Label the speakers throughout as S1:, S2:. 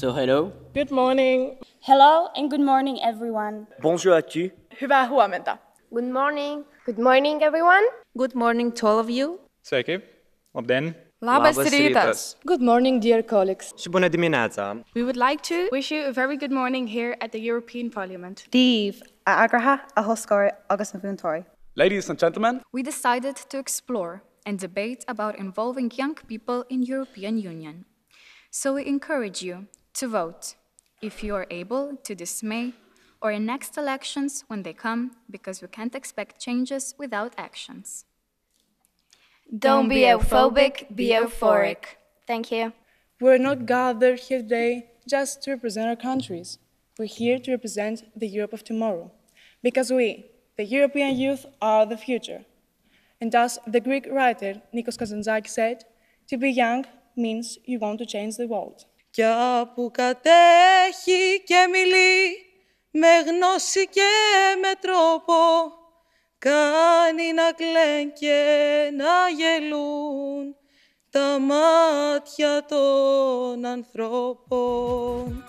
S1: So hello.
S2: Good morning.
S3: Hello and good morning, everyone.
S4: Bonjour à tu.
S2: Hyvää huomenta.
S5: Good morning. Good morning, everyone.
S6: Good morning to all of you.
S7: Sveiki. Labdien.
S6: Labas rytas.
S8: Good morning, dear colleagues.
S4: Și bună dimineața.
S9: We would like to wish you a very good morning here at the European Parliament.
S10: Díomh a agraha a hoscóir agus na bhúntóirí.
S7: Ladies and gentlemen,
S11: we decided to explore and debate about involving young people in European Union. So we encourage you to vote, if you are able, to dismay, or in next elections when they come, because we can't expect changes without actions.
S3: Don't be euro-phobic, be euro-phoric. Thank you.
S2: We're not gathered here today just to represent our countries. We're here to represent the Europe of tomorrow. Because we, the European youth, are the future. And as the Greek writer Nikos Kazantzakis said, to be young means you want to change the world.
S12: Κι που κατέχει και μιλεί με γνώση και με τρόπο, κάνει να κλαιν και να γελούν τα μάτια των ανθρώπων.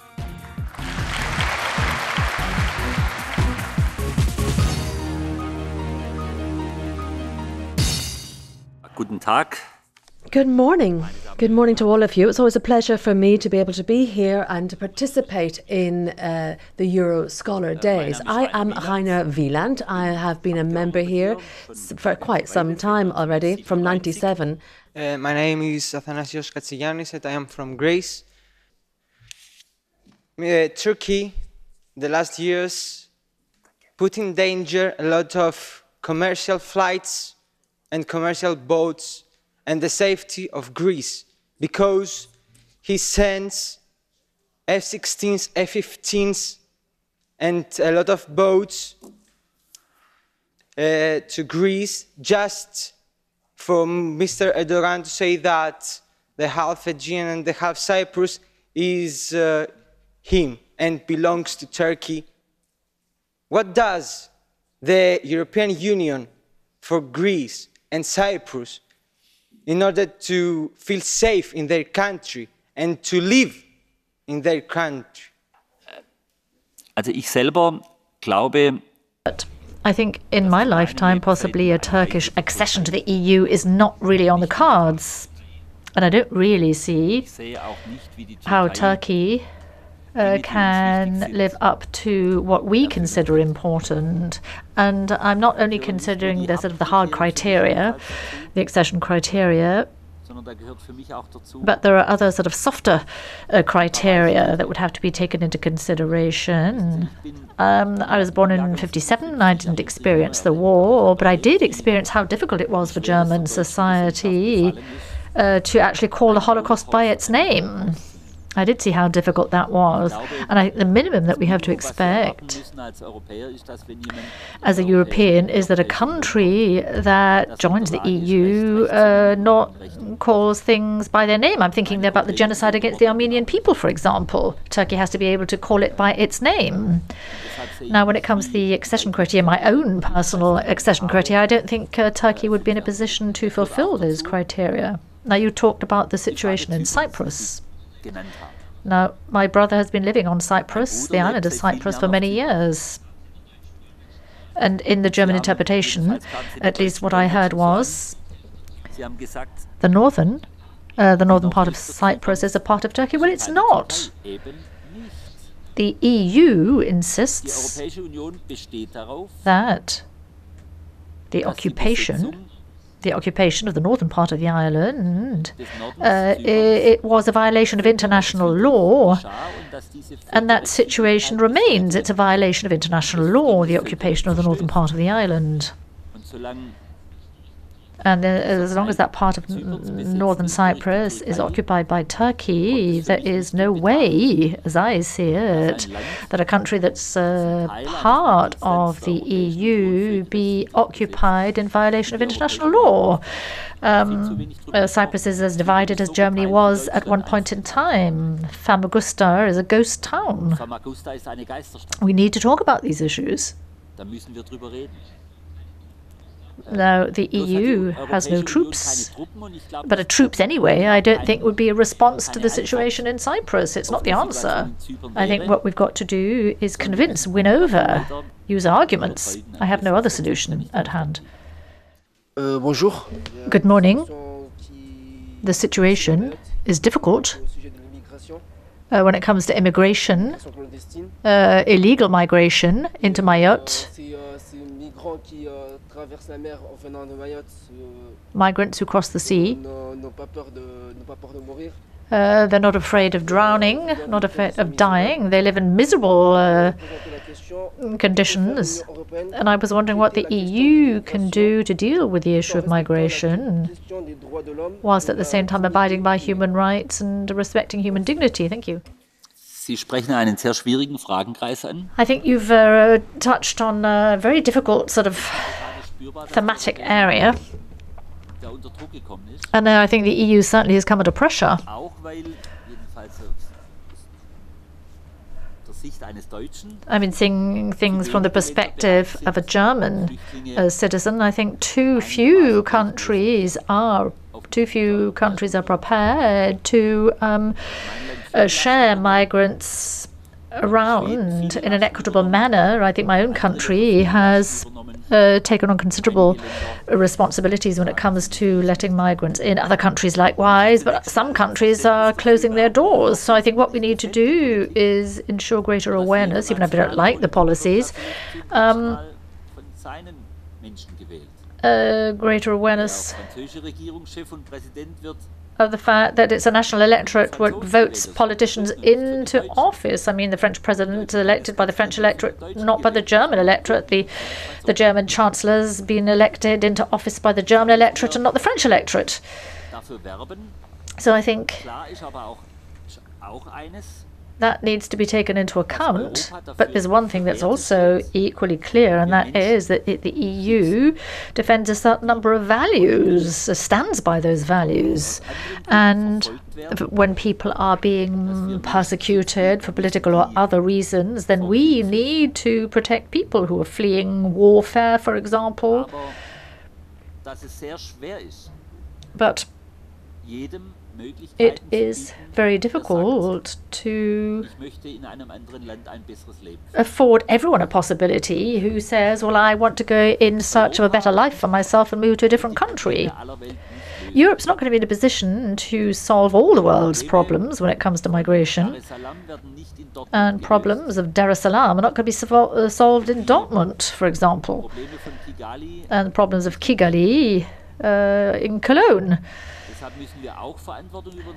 S4: Guten Tag.
S8: Good morning. Good morning to all of you. It's always a pleasure for me to be able to be here and to participate in the Euroscola Days. I am Rainer Wieland. I have been a member here for quite some time already, from 1997.
S13: My name is Nikos Kazantzakis and I am from Greece. Turkey, the last years, put in danger a lot of commercial flights and commercial boats and the safety of Greece, because he sends F-16s, F-15s and a lot of boats to Greece just for Mr. Erdogan to say that the half Aegean and the half Cyprus is him and belongs to Turkey. What does the European Union for Greece and Cyprus in order to feel safe in their country and to live in their country?
S1: Also ich selber glaube,
S6: I think in my lifetime, possibly a Turkish accession to the EU is not really on the cards. And I don't really see how Turkey can live up to what we consider important. And I'm not only considering the sort of the hard criteria, the accession criteria, but there are other sort of softer criteria that would have to be taken into consideration. I was born in 1957. I didn't experience the war, but I did experience how difficult it was for German society to actually call the Holocaust by its name. I did see how difficult that was. And the minimum that we have to expect as a European is that a country that joins the EU not calls things by their name. I'm thinking about the genocide against the Armenian people, for example. Turkey has to be able to call it by its name. Now, when it comes to the accession criteria, my own personal accession criteria, I don't think Turkey would be in a position to fulfill those criteria. Now, you talked about the situation in Cyprus. Now, my brother has been living on Cyprus, the island of Cyprus, for many years. And in the German interpretation, at least what I heard was, the northern part of Cyprus is a part of Turkey. Well, it's not. The EU insists that the occupation of the northern part of the island, it was a violation of international law, and that situation remains. It's a violation of international law, the occupation of the northern part of the island. And as long as that part of northern Cyprus is occupied by Turkey, there is no way, as I see it, that a country that's part of the EU be occupied in violation of international law. Cyprus is as divided as Germany was at one point in time. Famagusta is a ghost town. We need to talk about these issues. Now, the EU has no troops, but troops anyway, I don't think would be a response to the situation in Cyprus. It's not the answer. I think what we've got to do is convince, win over, use arguments. I have no other solution at hand.
S14: Bonjour.
S6: Good morning. The situation is difficult when it comes to immigration, illegal migration into Mayotte. Migrants who cross the sea. They're not afraid of drowning, not afraid of dying. They live in miserable conditions. And I was wondering what the EU can do to deal with the issue of migration, whilst at the same time abiding by human rights and respecting human dignity. Thank you.
S1: Sie sprechen einen sehr schwierigen Fragenkreis an.
S6: I think you've touched on a very difficult sort of thematic area. And I think the EU certainly has come under pressure. I mean, seeing things from the perspective of a German citizen, I think too few countries are prepared to share migrants around in an equitable manner. I think my own country has taken on considerable responsibilities when it comes to letting migrants in. Other countries likewise, but some countries are closing their doors. So I think what we need to do is ensure greater awareness, even if I don't like the policies, greater awareness of the fact that it's a national electorate what votes politicians into office. I mean, the French president is elected by the French electorate, not by the German electorate. The German chancellor's been elected into office by the German electorate and not the French electorate. So I think that needs to be taken into account. But there's one thing that's also equally clear, and that is that the EU defends a certain number of values, stands by those values. And when people are being persecuted for political or other reasons, then we need to protect people who are fleeing warfare, for example. But it is very difficult to afford everyone a possibility who says, well, I want to go in search of a better life for myself and move to a different country. Europe's not going to be in a position to solve all the world's problems when it comes to migration. And problems of Dar es Salaam are not going to be solved in Dortmund, for example. And the problems of Kigali in Cologne.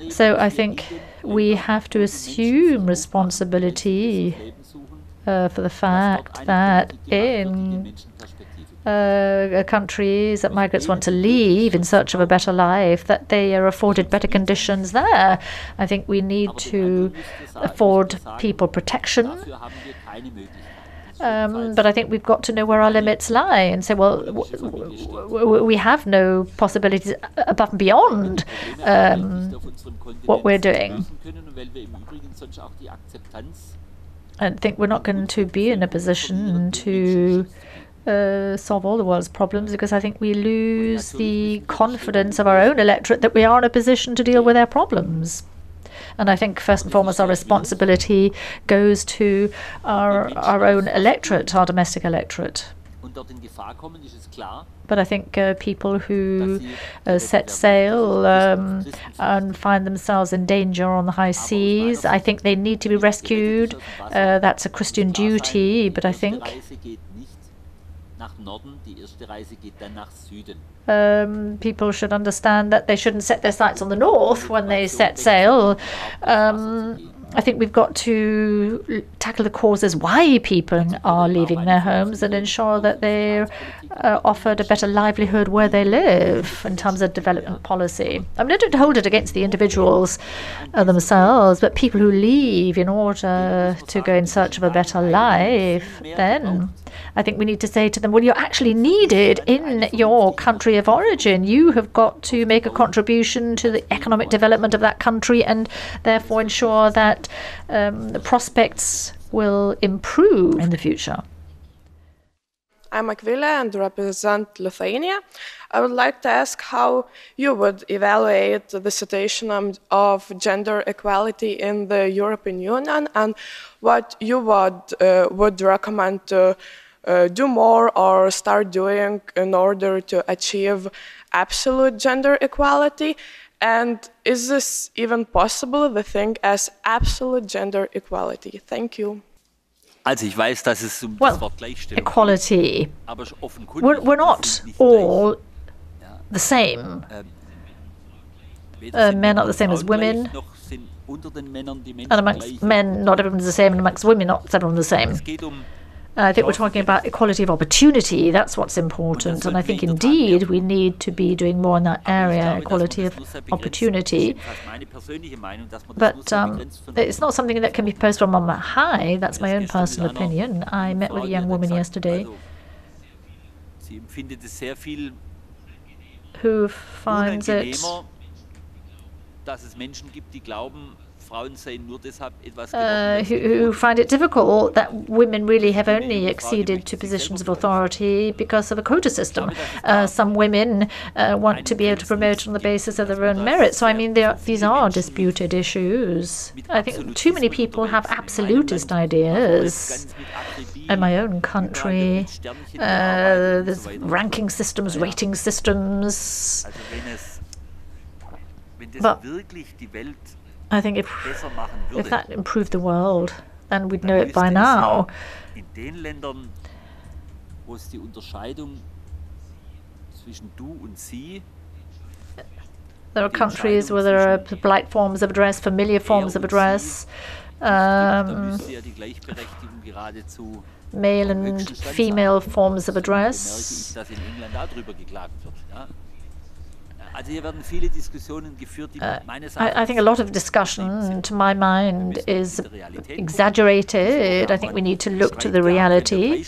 S6: So I think we have to assume responsibility for the fact that in countries that migrants want to leave in search of a better life, that they are afforded better conditions there. I think we need to afford people protection. But I think we've got to know where our limits lie and say, well, we have no possibilities above and beyond what we're doing. I think we're not going to be in a position to solve all the world's problems, because I think we lose the confidence of our own electorate that we are in a position to deal with their problems. And I think first and foremost our responsibility goes to our own electorate, our domestic electorate. But I think people who set sail and find themselves in danger on the high seas, I think they need to be rescued. That's a Christian duty, but I think people should understand that they shouldn't set their sights on the north when they set sail. I think we've got to tackle the causes why people are leaving their homes and ensure that they're offered a better livelihood where they live in terms of development policy. I mean, I don't hold it against the individuals themselves, but people who leave in order to go in search of a better life, then I think we need to say to them, well, you're actually needed in your country of origin. You have got to make a contribution to the economic development of that country and therefore ensure that the prospects will improve in the future.
S15: I'm Akvila and represent Lithuania. I would like to ask how you would evaluate the situation of gender equality in the European Union and what you would recommend to do more or start doing in order to achieve absolute gender equality. And is this even possible, the thing as absolute gender equality? Thank you.
S1: Also ich weiß, dass es um
S6: Well,
S1: das Wort Gleichstellung
S6: equality.
S1: geht, aber offenkundig
S6: We're not all the same. Men are the same as women, and amongst men, not everyone's the same, and amongst women, not everyone's the same. I think we're talking about equality of opportunity. That's what's important, and I think indeed we need to be doing more in that area, equality of opportunity. But it's not something that can be posted on high. That's my own personal opinion. I met with a young woman yesterday who finds it who find it difficult that women really have only acceded to positions of authority because of a quota system. Some women want to be able to promote on the basis of their own merit. So, I mean, these are disputed issues. I think too many people have absolutist ideas. In my own country, there's ranking systems, rating systems. But I think if that improved the world, then we'd know it by now. There are countries where there are polite forms of address, familiar forms of address, male and female forms of address. I think a lot of discussion, to my mind, is exaggerated. I think we need to look to the reality.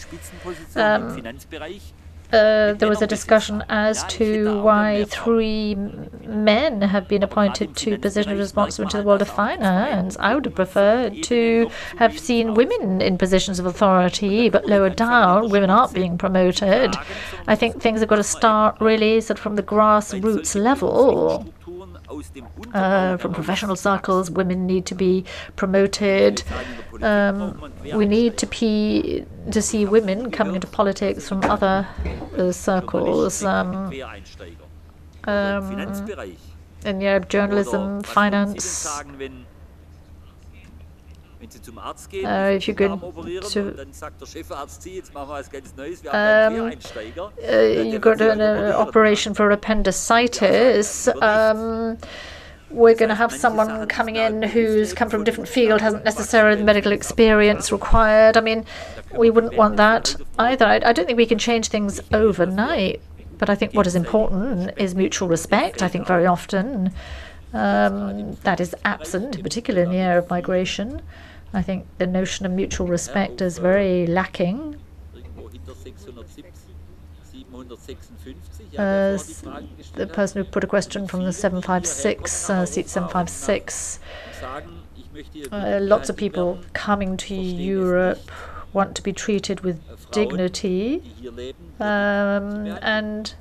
S6: There was a discussion as to why 3 men have been appointed to positions responsible to the world of finance. I would have preferred to have seen women in positions of authority, but lower down, women aren't being promoted. I think things have got to start really sort of from the grassroots level. From professional circles, women need to be promoted. We need to see women coming into politics from other circles. In journalism, finance. If you go you got an operation for appendicitis, we're going to have someone coming in who's come from a different field, hasn't necessarily the medical experience required. I mean, we wouldn't want that either. I don't think we can change things overnight, but I think what is important is mutual respect. I think very often that is absent, in particular in the area of migration. I think the notion of mutual respect is very lacking. The person who put a question from the 756, seat 756, lots of people coming to Europe want to be treated with dignity, and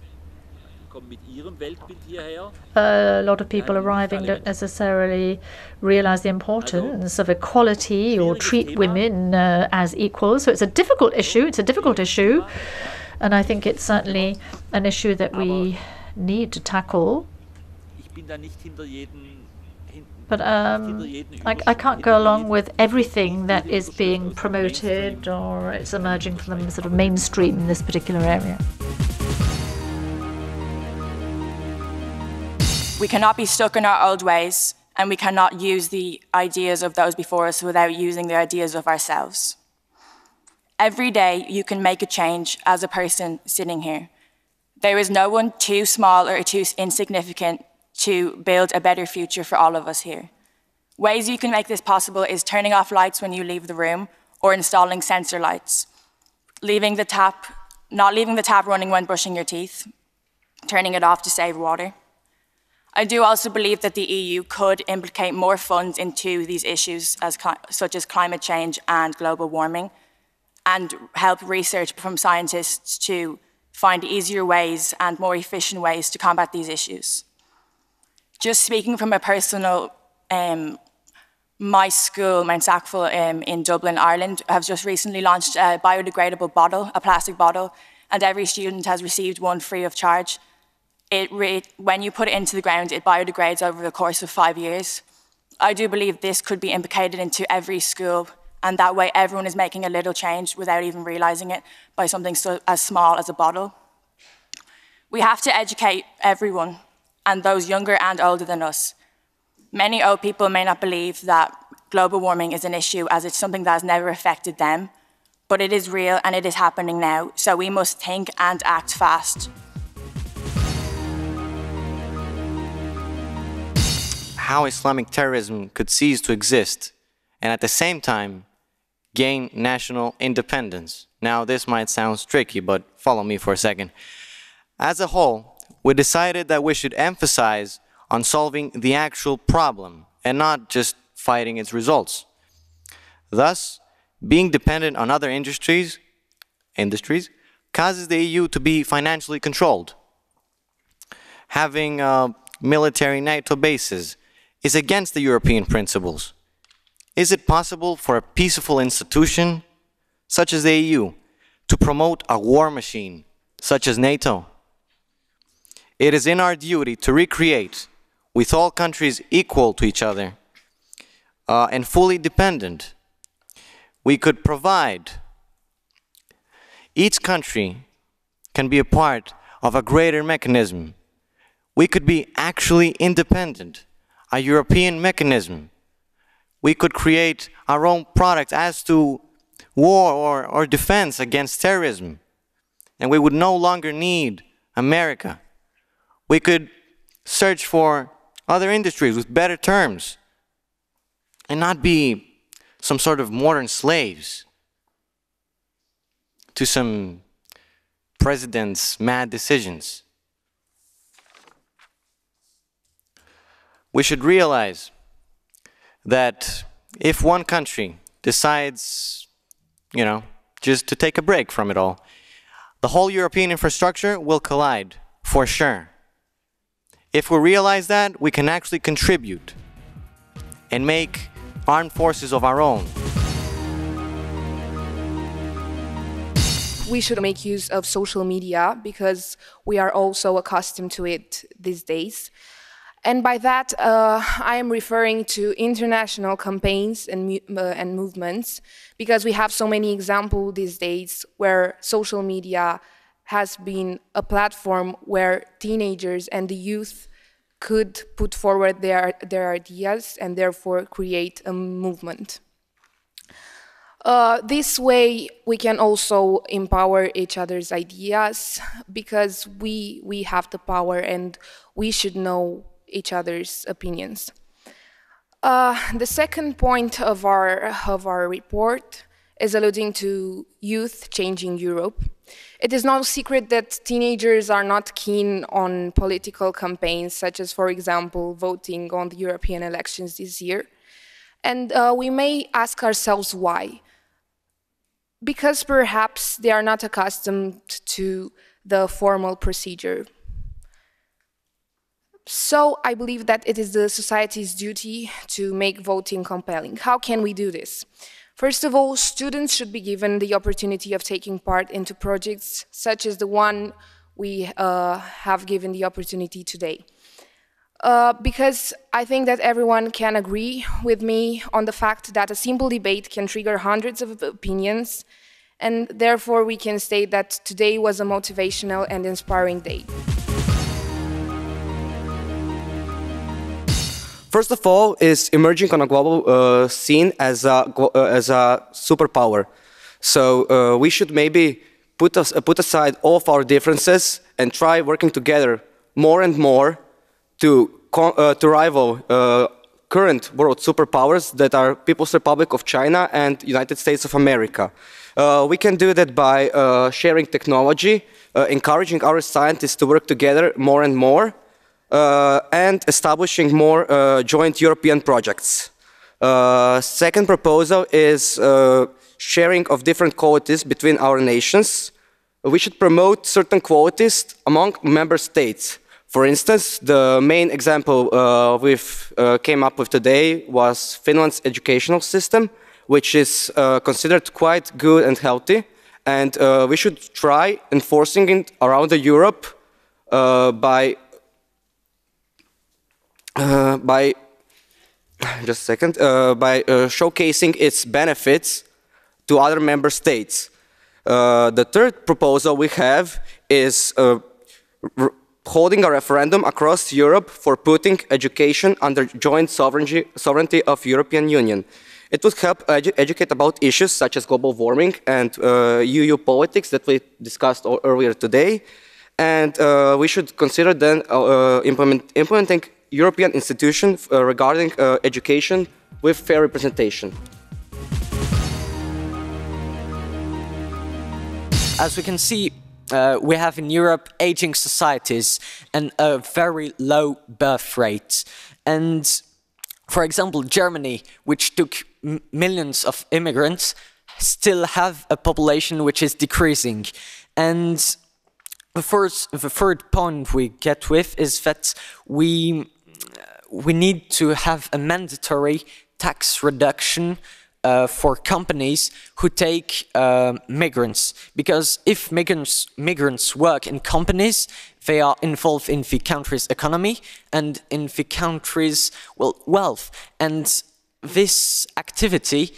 S6: a lot of people arriving don't necessarily realize the importance of equality or treat women as equals. So it's a difficult issue. And I think it's certainly an issue that we need to tackle. But I can't go along with everything that is being promoted or it's emerging from the sort of mainstream in this particular area.
S16: We cannot be stuck in our old ways, and we cannot use the ideas of those before us without using the ideas of ourselves. Every day you can make a change as a person sitting here. There is no one too small or too insignificant to build a better future for all of us here. Ways you can make this possible is turning off lights when you leave the room or installing sensor lights, not leaving the tap running when brushing your teeth, turning it off to save water. I do also believe that the EU could implicate more funds into these issues such as climate change and global warming. and help research from scientists to find easier ways and more efficient ways to combat these issues. Just speaking from a personal, my school, Mount Sackville in Dublin, Ireland, has just recently launched a biodegradable bottle, a plastic bottle, and every student has received one free of charge. When you put it into the ground, it biodegrades over the course of 5 years. I do believe this could be implicated into every school, and that way everyone is making a little change without even realizing it by something so as small as a bottle. We have to educate everyone, and those younger and older than us. Many old people may not believe that global warming is an issue as it's something that has never affected them, but it is real and it is happening now, so we must think and act fast.
S17: How Islamic terrorism could cease to exist and at the same time gain national independence. Now this might sound tricky, but follow me for a second. As a whole, we decided that we should emphasize on solving the actual problem and not just fighting its results. Thus, being dependent on other industries causes the EU to be financially controlled. Having military NATO bases is against the European principles. Is it possible for a peaceful institution, such as the EU, to promote a war machine, such as NATO? It is in our duty to recreate, with all countries equal to each other and fully dependent, we could provide. Each country can be a part of a greater mechanism. We could be actually independent, a European mechanism. We could create our own product as to war or defense against terrorism. And we would no longer need America. We could search for other industries with better terms and not be some sort of modern slaves to some president's mad decisions. We should realize that if one country decides, just to take a break from it all, the whole European infrastructure will collide, for sure. If we realize that, we can actually contribute and make armed forces of our own.
S9: We should make use of social media because we are also accustomed to it these days. And by that, I am referring to international campaigns and movements, because we have so many examples these days where social media has been a platform where teenagers and the youth could put forward their ideas and therefore create a movement. This way, we can also empower each other's ideas, because we have the power and we should know each other's opinions. The second point of our report is alluding to youth changing Europe. It is no secret that teenagers are not keen on political campaigns, such as, for example, voting on the European elections this year. And we may ask ourselves why. Because perhaps they are not accustomed to the formal procedure. So I believe that it is the society's duty to make voting compelling. How can we do this? First of all, students should be given the opportunity of taking part into projects such as the one we have given the opportunity today. Because I think that everyone can agree with me on the fact that a simple debate can trigger hundreds of opinions, and therefore we can state that today was a motivational and inspiring day.
S4: First of all, is emerging on a global scene as a superpower. So we should maybe put aside all of our differences and try working together more and more to rival current world superpowers that are People's Republic of China and United States of America. We can do that by sharing technology, encouraging our scientists to work together more and more, and establishing more joint European projects. Second proposal is sharing of different qualities between our nations, we should promote certain qualities among member states. For instance, the main example we've came up with today was Finland's educational system, which is considered quite good and healthy, and we should try enforcing it around Europe by showcasing its benefits to other member states. The third proposal we have is holding a referendum across Europe for putting education under joint sovereignty of European Union. It would help educate about issues such as global warming and EU politics that we discussed earlier today. And we should consider then implementing European institutions regarding education with fair representation.
S18: As we can see, we have in Europe aging societies and a very low birth rate. And for example, Germany, which took millions of immigrants, still have a population which is decreasing. And the third point we get with is that we need to have a mandatory tax reduction for companies who take migrants, because if migrants work in companies, they are involved in the country's economy and in the country's wealth, and this activity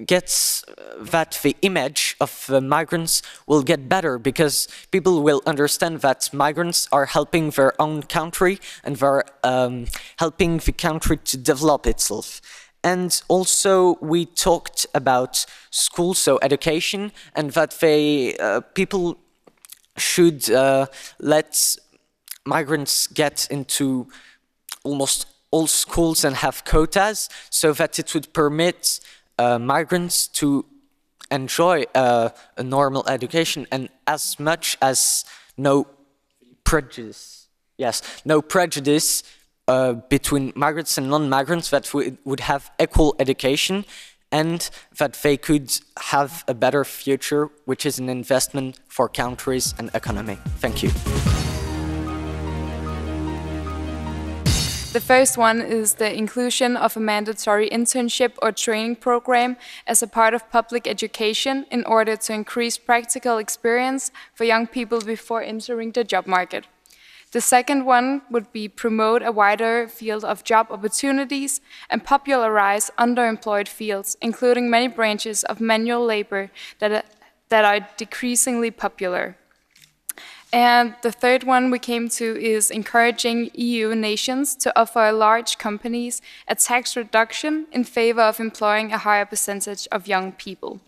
S18: gets that the image of the migrants will get better, because people will understand that migrants are helping their own country and they're helping the country to develop itself. And also we talked about school, so education, and that people should let migrants get into almost all schools and have quotas, so that it would permit migrants to enjoy a normal education, and as much as no prejudice. Yes, no prejudice between migrants and non-migrants, that we would have equal education and that they could have a better future, which is an investment for countries and economy. Thank you.
S9: The first one is the inclusion of a mandatory internship or training program as a part of public education in order to increase practical experience for young people before entering the job market. The second one would be promote a wider field of job opportunities and popularize underemployed fields, including many branches of manual labor that are decreasingly popular. And the third one we came to is encouraging EU nations to offer large companies a tax reduction in favor of employing a higher percentage of young people.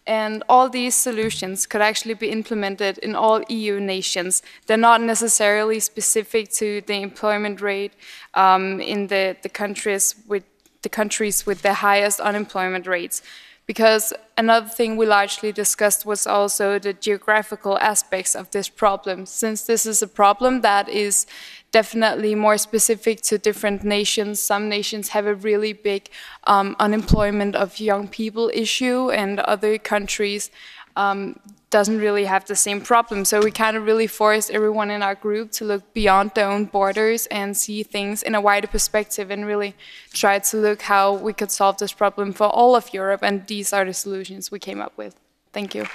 S9: And all these solutions could actually be implemented in all EU nations. They're not necessarily specific to the employment rate in the countries with the highest unemployment rates. Because another thing we largely discussed was also the geographical aspects of this problem. Since this is a problem that is definitely more specific to different nations, some nations have a really big unemployment of young people issue, and other countries doesn't really have the same problem. So we kind of really forced everyone in our group to look beyond their own borders and see things in a wider perspective, and really try to look how we could solve this problem for all of Europe, and these are the solutions we came up with. Thank you.